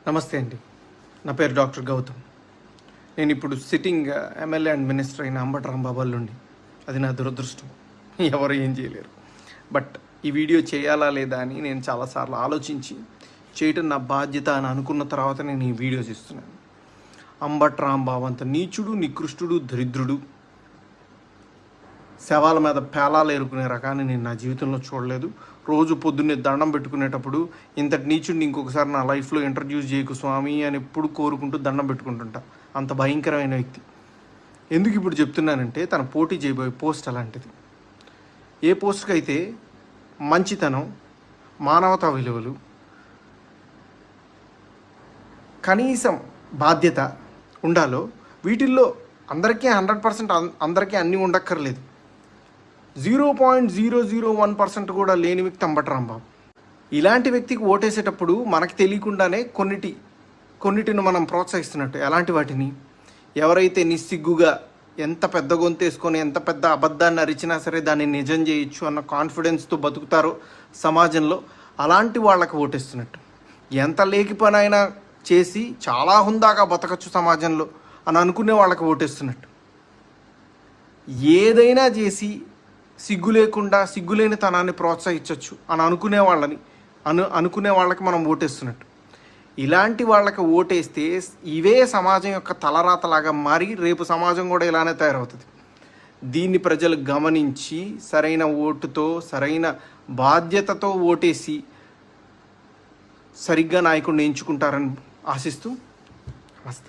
నమస్తే అండి. నా పేరు డాక్టర్ గౌతమ్. నేను ఇప్పుడు సిట్టింగ్ ఎమ్మెల్యే అండ్ మినిస్టర్ అయిన అంబటి రాంబాబు అల్లుండి. అది నా దురదృష్టం. ఎవరు ఏం చేయలేరు. బట్ ఈ వీడియో చేయాలా లేదా అని నేను చాలాసార్లు ఆలోచించి చేయటం నా బాధ్యత అని అనుకున్న తర్వాత నేను ఈ వీడియో చేస్తున్నాను. అంబటి రాంబాబు అంత నీచుడు, నికృష్టుడు, దరిద్రుడు, శవాల మీద పేలాలు ఏరుకునే రకాన్ని నేను నా జీవితంలో చూడలేదు. రోజు పొద్దున్నే దండం పెట్టుకునేటప్పుడు ఇంతటి నీచుడిని ఇంకొకసారి నా లైఫ్లో ఇంట్రడ్యూస్ చేయకు స్వామి అని ఎప్పుడు కోరుకుంటూ దండం పెట్టుకుంటుంటా. అంత భయంకరమైన వ్యక్తి. ఎందుకు ఇప్పుడు చెప్తున్నానంటే తన పోటీ చేయబోయే పోస్ట్ అలాంటిది. ఏ పోస్ట్కి అయితే మంచితనం, మానవతా విలువలు, కనీసం బాధ్యత ఉండాలో వీటిల్లో అందరికీ 100% అందరికీ అన్నీ ఉండక్కర్లేదు. 0.001% కూడా లేని వ్యక్తి అంబటి రాంబాబు. ఇలాంటి వ్యక్తికి ఓటేసేటప్పుడు మనకు తెలియకుండానే కొన్నిటిని మనం ప్రోత్సహిస్తున్నట్టు. ఎలాంటి వాటిని? ఎవరైతే నిస్సిగ్గుగా ఎంత పెద్ద గొంతేసుకొని ఎంత పెద్ద అబద్ధాన్ని అరిచినా సరే దాన్ని నిజం చేయొచ్చు అన్న కాన్ఫిడెన్స్తో బతుకుతారో సమాజంలో, అలాంటి వాళ్ళకి ఓటేస్తున్నట్టు. ఎంత లేకి పని అయినా చేసి చాలా హుందాగా బతకచ్చు సమాజంలో అని అనుకునే వాళ్ళకి ఓటేస్తున్నట్టు. ఏదైనా చేసి సిగ్గు లేకుండా సిగ్గులేని తనాన్ని ప్రోత్సహించవచ్చు అని అనుకునే వాళ్ళకి మనం ఓటేస్తున్నట్టు. ఇలాంటి వాళ్ళకి ఓటేస్తే ఇవే సమాజం యొక్క తలరాతలాగా మారి రేపు సమాజం కూడా ఇలానే తయారవుతుంది. దీన్ని ప్రజలు గమనించి సరైన ఓటుతో, సరైన బాధ్యతతో ఓటేసి సరిగ్గా నాయకుడిని ఎంచుకుంటారని ఆశిస్తూ